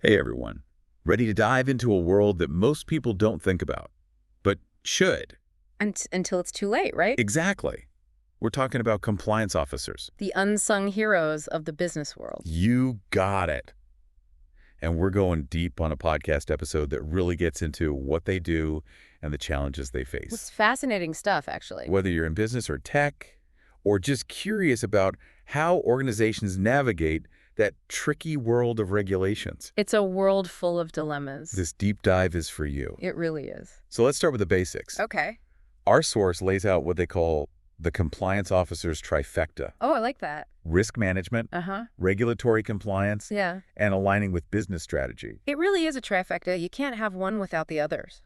Hey everyone, ready to dive into a world that most people don't think about, but should? Until it's too late, right? Exactly. We're talking about compliance officers. The unsung heroes of the business world. You got it. And we're going deep on a podcast episode that really gets into what they do and the challenges they face. It's fascinating stuff, actually. Whether you're in business or tech, or just curious about how organizations navigate that tricky world of regulations. It's a world full of dilemmas. This deep dive is for you. It really is. So let's start with the basics. Okay. Our source lays out what they call the compliance officer's trifecta: Oh, I like that. risk management, regulatory compliance, Yeah. and aligning with business strategy. It really is a trifecta. You can't have one without the others.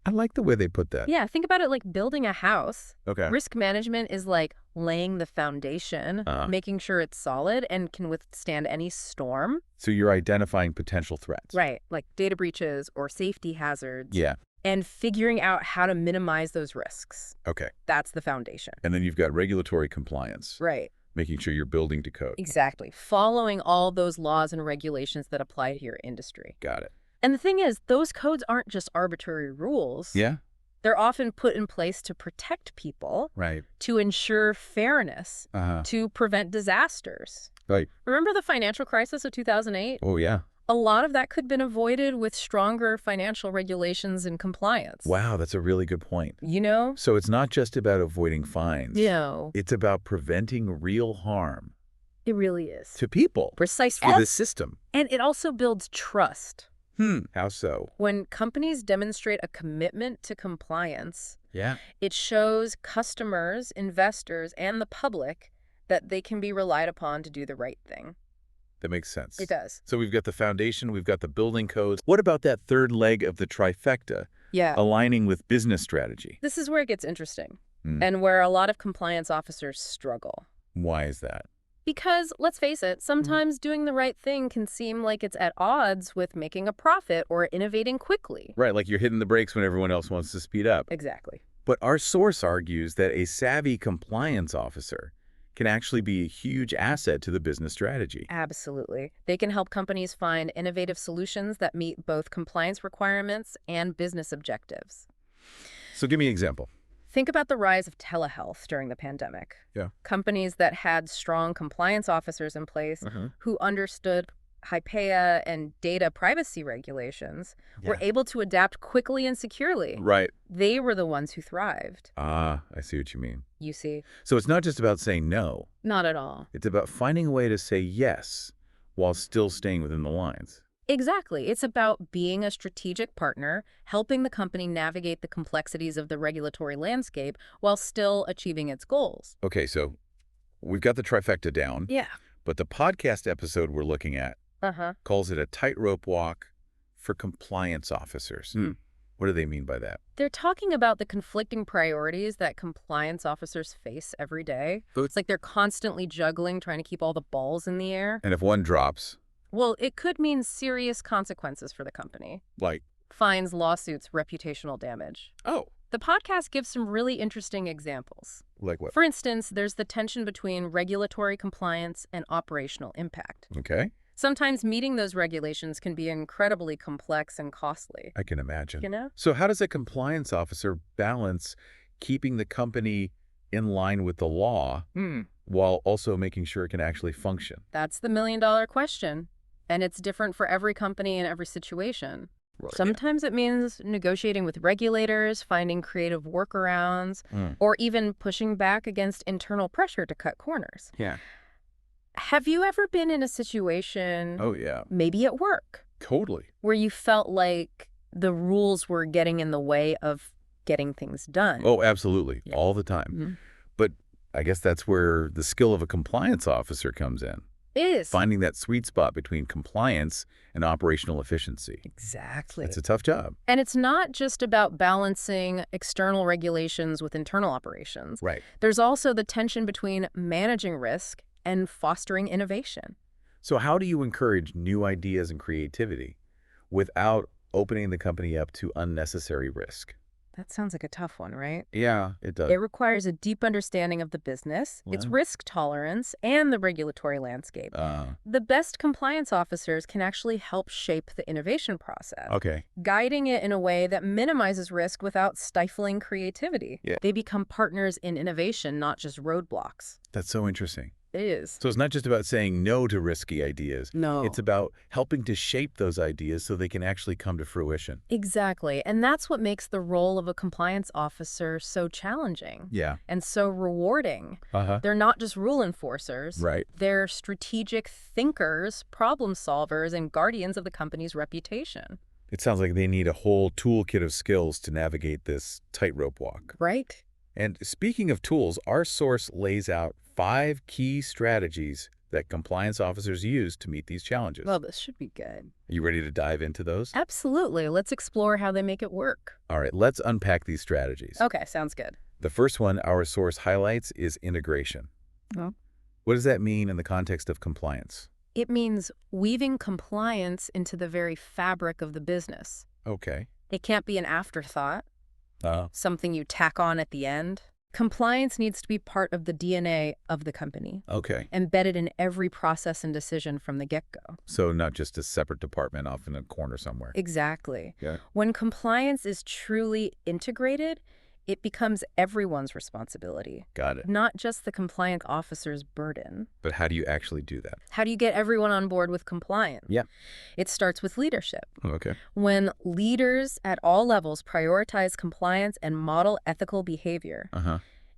I like the way they put that. Yeah, think about it like building a house. Okay. Risk management is like laying the foundation, making sure it's solid and can withstand any storm. So you're identifying potential threats. Right, like data breaches or safety hazards. Yeah. And figuring out how to minimize those risks. Okay. That's the foundation. And then you've got regulatory compliance. Right. Making sure you're building to code. Exactly. Following all those laws and regulations that apply to your industry. Got it. And the thing is, those codes aren't just arbitrary rules. Yeah. They're often put in place to protect people, Right. to ensure fairness, to prevent disasters. Right. Remember the financial crisis of 2008? Oh, yeah. A lot of that could have been avoided with stronger financial regulations and compliance. Wow, that's a really good point. You know? So it's not just about avoiding fines. No. It's about preventing real harm It really is. to people. Precisely. To the system. And it also builds trust. How so? When companies demonstrate a commitment to compliance, Yeah. it shows customers, investors, and the public that they can be relied upon to do the right thing. That makes sense. It does. So we've got the foundation, we've got the building codes. What about that third leg of the trifecta, Yeah. aligning with business strategy? This is where it gets interesting and where a lot of compliance officers struggle. Why is that? Because, let's face it, sometimes doing the right thing can seem like it's at odds with making a profit or innovating quickly. Right, like you're hitting the brakes when everyone else wants to speed up. Exactly. But our source argues that a savvy compliance officer can actually be a huge asset to the business strategy. Absolutely. They can help companies find innovative solutions that meet both compliance requirements and business objectives. So give me an example. Think about the rise of telehealth during the pandemic. Yeah. Companies that had strong compliance officers in place who understood HIPAA and data privacy regulations were able to adapt quickly and securely. Right. They were the ones who thrived. Ah, I see what you mean. You see? So it's not just about saying no. Not at all. It's about finding a way to say yes while still staying within the lines. Exactly. It's about being a strategic partner, helping the company navigate the complexities of the regulatory landscape while still achieving its goals. Okay, so we've got the trifecta down. Yeah. But the podcast episode we're looking at calls it a tightrope walk for compliance officers. What do they mean by that? They're talking about the conflicting priorities that compliance officers face every day. It's like they're constantly juggling, trying to keep all the balls in the air. And if one drops, Well, it could mean serious consequences for the company. like, Fines, lawsuits, reputational damage. oh, The podcast gives some really interesting examples. like what? For instance, there's the tension between regulatory compliance and operational impact. Okay, Sometimes meeting those regulations can be incredibly complex and costly. I can imagine. You know? So how does a compliance officer balance keeping the company in line with the law while also making sure it can actually function? That's the million-dollar question. And it's different for every company and every situation. Right. Sometimes it means negotiating with regulators, finding creative workarounds, or even pushing back against internal pressure to cut corners. Yeah. Have you ever been in a situation, Oh, yeah. maybe at work, Totally. where you felt like the rules were getting in the way of getting things done? Oh, absolutely. All the time. But I guess that's where the skill of a compliance officer comes in. Is. Finding that sweet spot between compliance and operational efficiency. Exactly. It's a tough job. And it's not just about balancing external regulations with internal operations. Right. There's also the tension between managing risk and fostering innovation. So how do you encourage new ideas and creativity without opening the company up to unnecessary risk? That sounds like a tough one, right? Yeah, it does. It requires a deep understanding of the business, its risk tolerance, and the regulatory landscape. The best compliance officers can actually help shape the innovation process, guiding it in a way that minimizes risk without stifling creativity. Yeah. They become partners in innovation, not just roadblocks. That's so interesting. It is. So it's not just about saying no to risky ideas. No. It's about helping to shape those ideas so they can actually come to fruition. Exactly. And that's what makes the role of a compliance officer so challenging. Yeah. And so rewarding. They're not just rule enforcers. Right. They're strategic thinkers, problem solvers, and guardians of the company's reputation. It sounds like they need a whole toolkit of skills to navigate this tightrope walk. Right. And speaking of tools, our source lays out 5 key strategies that compliance officers use to meet these challenges. Well, this should be good. Are you ready to dive into those? Absolutely. Let's explore how they make it work. All right, let's unpack these strategies. Okay, sounds good. The first one our source highlights is integration. Oh. What does that mean in the context of compliance? It means weaving compliance into the very fabric of the business. Okay. It can't be an afterthought, something you tack on at the end. Compliance needs to be part of the DNA of the company. Okay. Embedded in every process and decision from the get-go. So not just a separate department off in a corner somewhere. Exactly. Yeah. When compliance is truly integrated, it becomes everyone's responsibility. Got it. Not just the compliance officer's burden. But how do you actually do that? How do you get everyone on board with compliance? Yeah. It starts with leadership. Okay. When leaders at all levels prioritize compliance and model ethical behavior,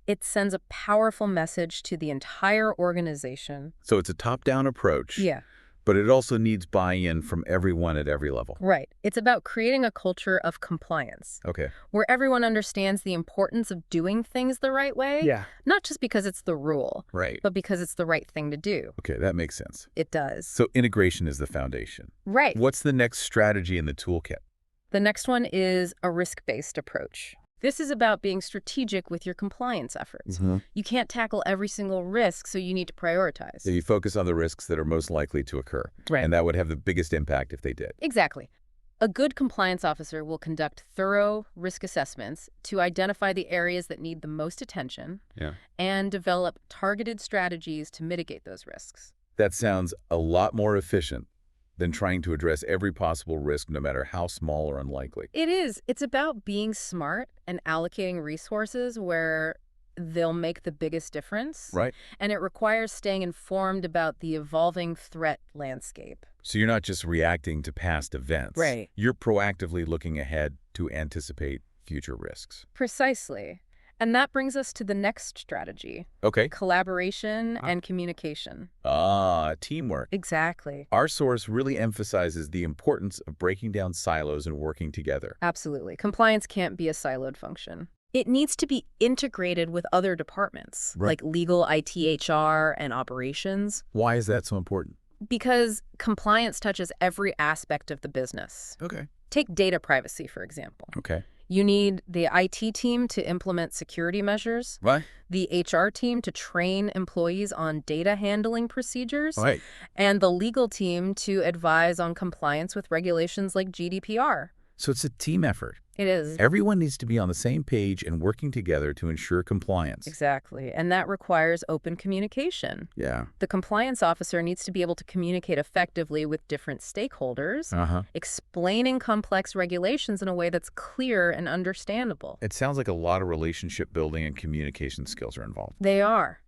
it sends a powerful message to the entire organization. So it's a top-down approach. Yeah. But it also needs buy-in from everyone at every level. Right. It's about creating a culture of compliance. Okay. Where everyone understands the importance of doing things the right way. Yeah. Not just because it's the rule. Right. But because it's the right thing to do. Okay, that makes sense. It does. So integration is the foundation. Right. What's the next strategy in the toolkit? The next one is a risk-based approach. This is about being strategic with your compliance efforts. You can't tackle every single risk, so you need to prioritize. So you focus on the risks that are most likely to occur. Right. And that would have the biggest impact if they did. Exactly. A good compliance officer will conduct thorough risk assessments to identify the areas that need the most attention and develop targeted strategies to mitigate those risks. That sounds a lot more efficient than trying to address every possible risk, no matter how small or unlikely. It is. It's about being smart and allocating resources where they'll make the biggest difference. Right. And it requires staying informed about the evolving threat landscape. So you're not just reacting to past events. Right. You're proactively looking ahead to anticipate future risks. Precisely. And that brings us to the next strategy. Okay. Collaboration and communication. Teamwork. Exactly. Our source really emphasizes the importance of breaking down silos and working together. Absolutely. Compliance can't be a siloed function. It needs to be integrated with other departments, like legal, IT, HR, and operations. Why is that so important? Because compliance touches every aspect of the business. Okay. Take data privacy, for example. Okay. You need the IT team to implement security measures, the HR team to train employees on data handling procedures, and the legal team to advise on compliance with regulations like GDPR. So it's a team effort. It is. Everyone needs to be on the same page and working together to ensure compliance. Exactly. And that requires open communication. Yeah. The compliance officer needs to be able to communicate effectively with different stakeholders, explaining complex regulations in a way that's clear and understandable. It sounds like a lot of relationship building and communication skills are involved. They are.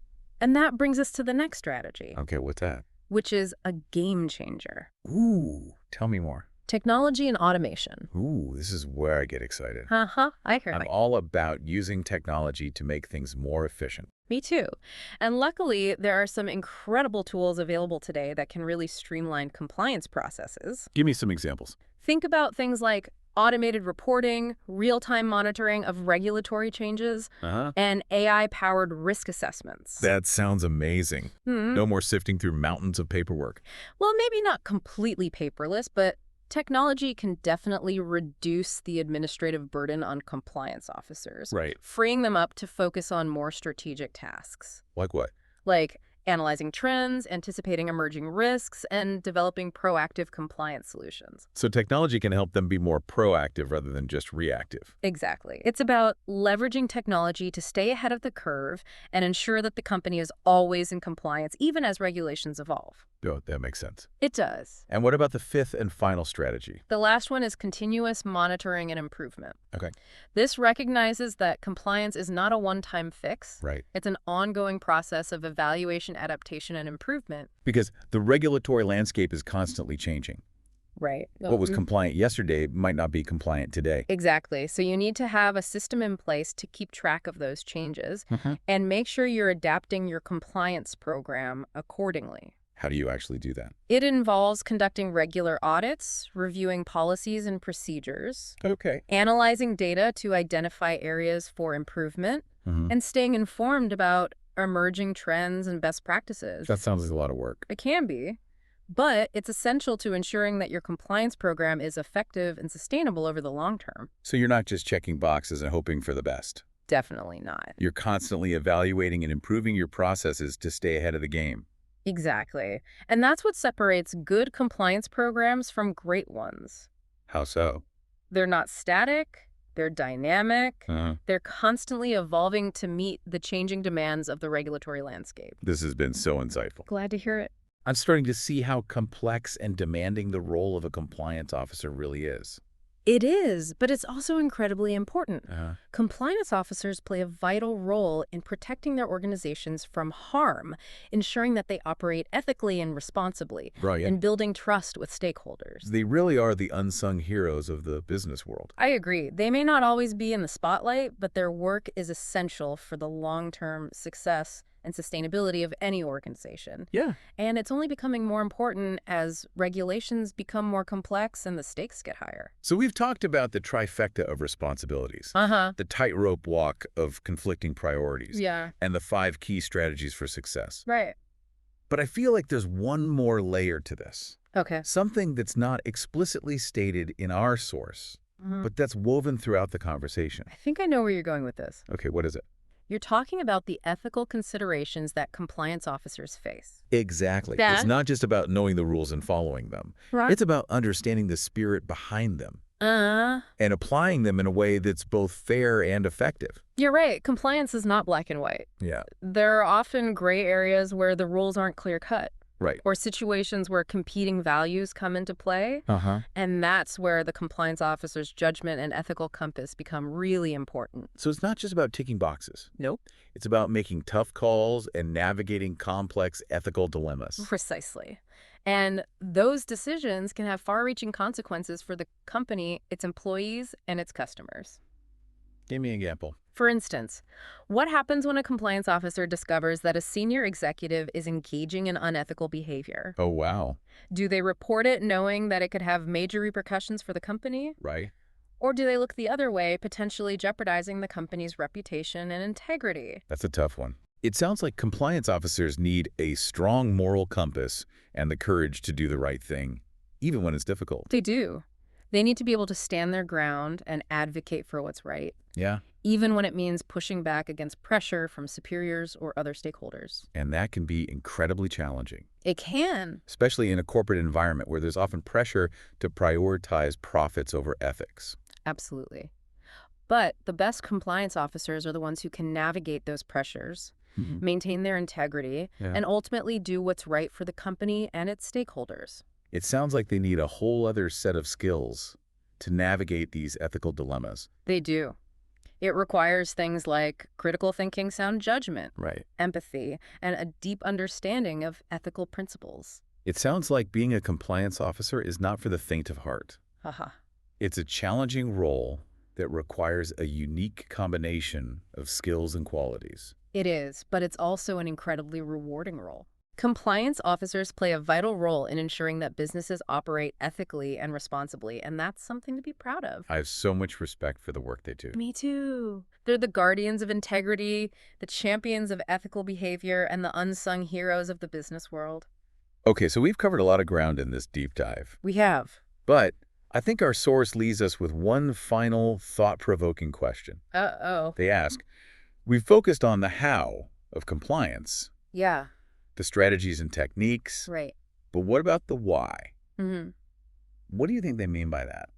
And that brings us to the next strategy. Okay, what's that? Which is a game changer. Ooh, tell me more. Technology and automation. Ooh, this is where I get excited. I hear I'm all about using technology to make things more efficient. Me too. And luckily, there are some incredible tools available today that can really streamline compliance processes. Give me some examples. Think about things like automated reporting, real-time monitoring of regulatory changes, and AI-powered risk assessments. That sounds amazing. No more sifting through mountains of paperwork. Well, maybe not completely paperless, but technology can definitely reduce the administrative burden on compliance officers, Right. freeing them up to focus on more strategic tasks. Like what? Like analyzing trends, anticipating emerging risks, and developing proactive compliance solutions. So technology can help them be more proactive rather than just reactive. Exactly. It's about leveraging technology to stay ahead of the curve and ensure that the company is always in compliance, even as regulations evolve. Oh, that makes sense. It does. And what about the fifth and final strategy? The last one is continuous monitoring and improvement. Okay. This recognizes that compliance is not a one-time fix. Right. It's an ongoing process of evaluation, adaptation, and improvement. Because the regulatory landscape is constantly changing. Right. What was compliant yesterday might not be compliant today. Exactly. So you need to have a system in place to keep track of those changes and make sure you're adapting your compliance program accordingly. How do you actually do that? It involves conducting regular audits, reviewing policies and procedures, analyzing data to identify areas for improvement, and staying informed about emerging trends and best practices. That sounds like a lot of work. It can be, but it's essential to ensuring that your compliance program is effective and sustainable over the long term. So you're not just checking boxes and hoping for the best. Definitely not. You're constantly evaluating and improving your processes to stay ahead of the game. Exactly. And that's what separates good compliance programs from great ones. How so? They're not static, they're dynamic, they're constantly evolving to meet the changing demands of the regulatory landscape. This has been so insightful. Glad to hear it. I'm starting to see how complex and demanding the role of a compliance officer really is. It is, but it's also incredibly important. Compliance officers play a vital role in protecting their organizations from harm, ensuring that they operate ethically and responsibly, and building trust with stakeholders. They really are the unsung heroes of the business world. I agree. They may not always be in the spotlight, but their work is essential for the long-term success and sustainability of any organization. Yeah. And it's only becoming more important as regulations become more complex and the stakes get higher. So we've talked about the trifecta of responsibilities, the tightrope walk of conflicting priorities, and the 5 key strategies for success. Right. But I feel like there's one more layer to this. Okay. Something that's not explicitly stated in our source, but that's woven throughout the conversation. I think I know where you're going with this. Okay, what is it? You're talking about the ethical considerations that compliance officers face. Exactly. It's not just about knowing the rules and following them. Right. It's about understanding the spirit behind them and applying them in a way that's both fair and effective. You're right. Compliance is not black and white. Yeah. There are often gray areas where the rules aren't clear-cut. Right. Or situations where competing values come into play. And that's where the compliance officer's judgment and ethical compass become really important. So it's not just about ticking boxes. Nope. It's about making tough calls and navigating complex ethical dilemmas. Precisely. And those decisions can have far-reaching consequences for the company, its employees, and its customers. Give me an example. For instance, what happens when a compliance officer discovers that a senior executive is engaging in unethical behavior? Oh, wow. Do they report it knowing that it could have major repercussions for the company? Right. Or do they look the other way, potentially jeopardizing the company's reputation and integrity? That's a tough one. It sounds like compliance officers need a strong moral compass and the courage to do the right thing, even when it's difficult. They do. They need to be able to stand their ground and advocate for what's right. Yeah. Even when it means pushing back against pressure from superiors or other stakeholders. And that can be incredibly challenging. It can. Especially in a corporate environment where there's often pressure to prioritize profits over ethics. Absolutely. But the best compliance officers are the ones who can navigate those pressures, maintain their integrity, and ultimately do what's right for the company and its stakeholders. It sounds like they need a whole other set of skills to navigate these ethical dilemmas. They do. It requires things like critical thinking, sound judgment, empathy, and a deep understanding of ethical principles. It sounds like being a compliance officer is not for the faint of heart. It's a challenging role that requires a unique combination of skills and qualities. It is, but it's also an incredibly rewarding role. Compliance officers play a vital role in ensuring that businesses operate ethically and responsibly, and that's something to be proud of. I have so much respect for the work they do. Me too. They're the guardians of integrity, the champions of ethical behavior, and the unsung heroes of the business world. Okay, so we've covered a lot of ground in this deep dive. We have. But I think our source leaves us with one final thought-provoking question. Uh-oh. They ask, we've focused on the how of compliance. Yeah. the strategies and techniques. Right. But what about the why? Mm-hmm. What do you think they mean by that?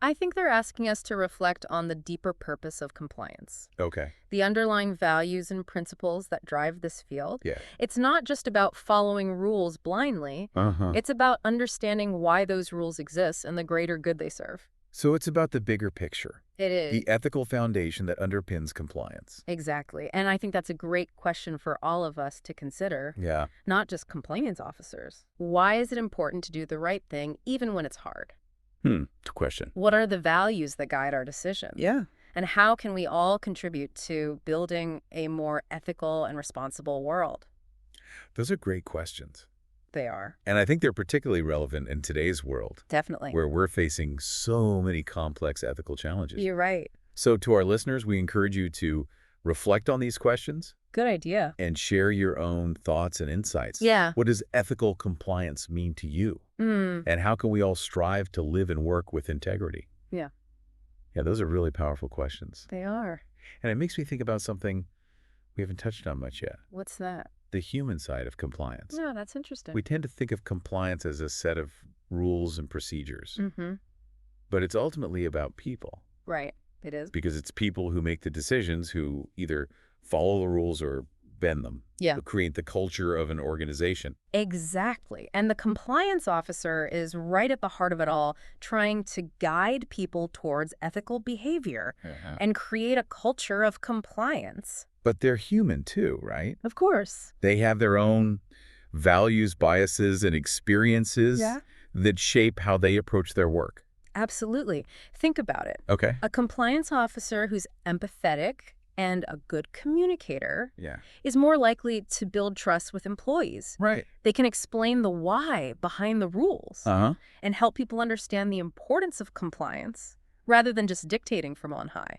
I think they're asking us to reflect on the deeper purpose of compliance. Okay. The underlying values and principles that drive this field. Yeah. It's not just about following rules blindly. It's about understanding why those rules exist and the greater good they serve. So it's about the bigger picture. It is. The ethical foundation that underpins compliance. Exactly. And I think that's a great question for all of us to consider. Yeah. Not just compliance officers. Why is it important to do the right thing even when it's hard? It's a question. What are the values that guide our decisions? Yeah. And how can we all contribute to building a more ethical and responsible world? Those are great questions. They are. And I think they're particularly relevant in today's world. Definitely. Where we're facing so many complex ethical challenges. You're right. So to our listeners, we encourage you to reflect on these questions. Good idea. And share your own thoughts and insights. Yeah. What does ethical compliance mean to you? And how can we all strive to live and work with integrity? Yeah. Yeah, those are really powerful questions. They are. And it makes me think about something we haven't touched on much yet. What's that? The human side of compliance. Yeah, that's interesting. We tend to think of compliance as a set of rules and procedures. But it's ultimately about people. Right. It is. Because it's people who make the decisions who either follow the rules or bend them. Yeah. To create the culture of an organization. Exactly. And the compliance officer is right at the heart of it all, trying to guide people towards ethical behavior and create a culture of compliance. But they're human too, right? Of course. They have their own values, biases, and experiences that shape how they approach their work. Absolutely. Think about it. Okay. A compliance officer who's empathetic and a good communicator is more likely to build trust with employees. Right. They can explain the why behind the rules and help people understand the importance of compliance rather than just dictating from on high.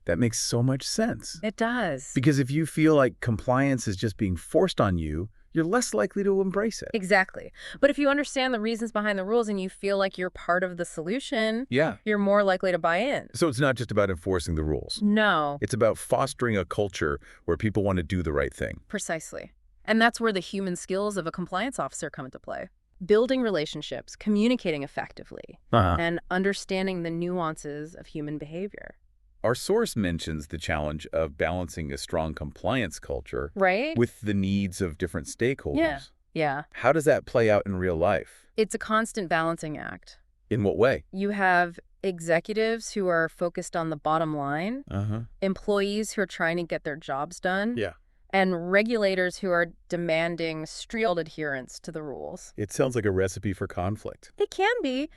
That makes so much sense. It does. Because if you feel like compliance is just being forced on you, you're less likely to embrace it. Exactly. But if you understand the reasons behind the rules and you feel like you're part of the solution, you're more likely to buy in. So it's not just about enforcing the rules. No. It's about fostering a culture where people want to do the right thing. Precisely. And that's where the human skills of a compliance officer come into play. Building relationships, communicating effectively, and understanding the nuances of human behavior. Our source mentions the challenge of balancing a strong compliance culture with the needs of different stakeholders. Yeah. How does that play out in real life? It's a constant balancing act. In what way? You have executives who are focused on the bottom line, employees who are trying to get their jobs done, and regulators who are demanding strict adherence to the rules. It sounds like a recipe for conflict. It can be.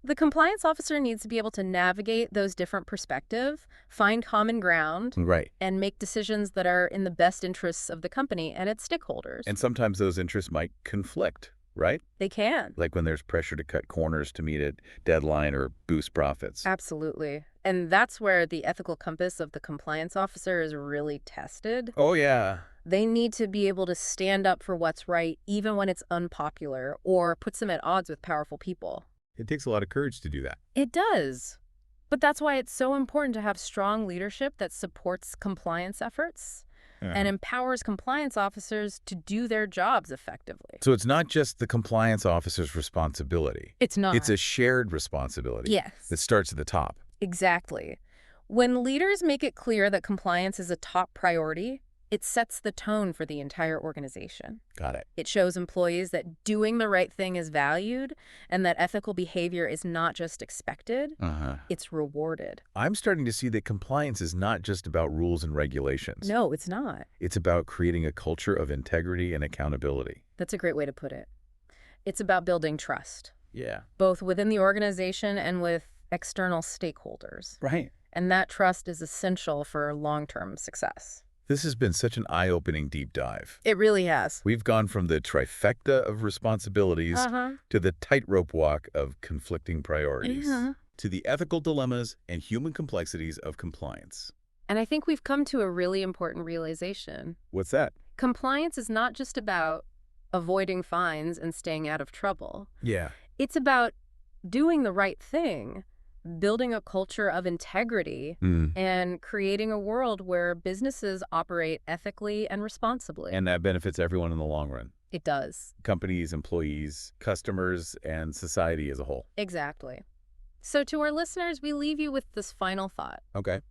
The compliance officer needs to be able to navigate those different perspectives, find common ground, and make decisions that are in the best interests of the company and its stakeholders. And sometimes those interests might conflict, right? They can. Like when there's pressure to cut corners to meet a deadline or boost profits. Absolutely. And that's where the ethical compass of the compliance officer is really tested. Oh, yeah. They need to be able to stand up for what's right, even when it's unpopular or puts them at odds with powerful people. It takes a lot of courage to do that. It does. But that's why it's so important to have strong leadership that supports compliance efforts and empowers compliance officers to do their jobs effectively. So it's not just the compliance officer's responsibility. It's not. It's a shared responsibility. Yes. That starts at the top. Exactly. When leaders make it clear that compliance is a top priority, it sets the tone for the entire organization. Got it. It shows employees that doing the right thing is valued and that ethical behavior is not just expected, it's rewarded. I'm starting to see that compliance is not just about rules and regulations. No, it's not. It's about creating a culture of integrity and accountability. That's a great way to put it. It's about building trust. Yeah. Both within the organization and with external stakeholders. Right. And that trust is essential for long-term success. This has been such an eye-opening deep dive. It really has. We've gone from the trifecta of responsibilities to the tightrope walk of conflicting priorities, to the ethical dilemmas and human complexities of compliance. And I think we've come to a really important realization. What's that? Compliance is not just about avoiding fines and staying out of trouble. Yeah. It's about doing the right thing, building a culture of integrity, and creating a world where businesses operate ethically and responsibly. And that benefits everyone in the long run. It does. Companies, employees, customers, and society as a whole. Exactly. So to our listeners, we leave you with this final thought. Okay.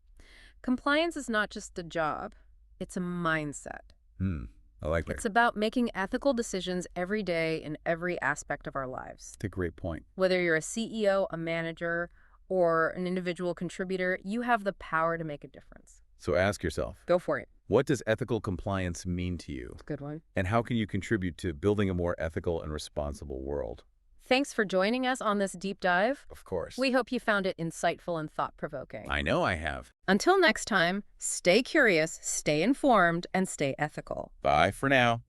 Compliance is not just a job. It's a mindset. I like that. It's about making ethical decisions every day in every aspect of our lives. That's a great point. Whether you're a CEO, a manager, or an individual contributor, you have the power to make a difference. So ask yourself. Go for it. What does ethical compliance mean to you? Good one. And how can you contribute to building a more ethical and responsible world? Thanks for joining us on this deep dive. Of course. We hope you found it insightful and thought-provoking. I know I have. Until next time, stay curious, stay informed, and stay ethical. Bye for now.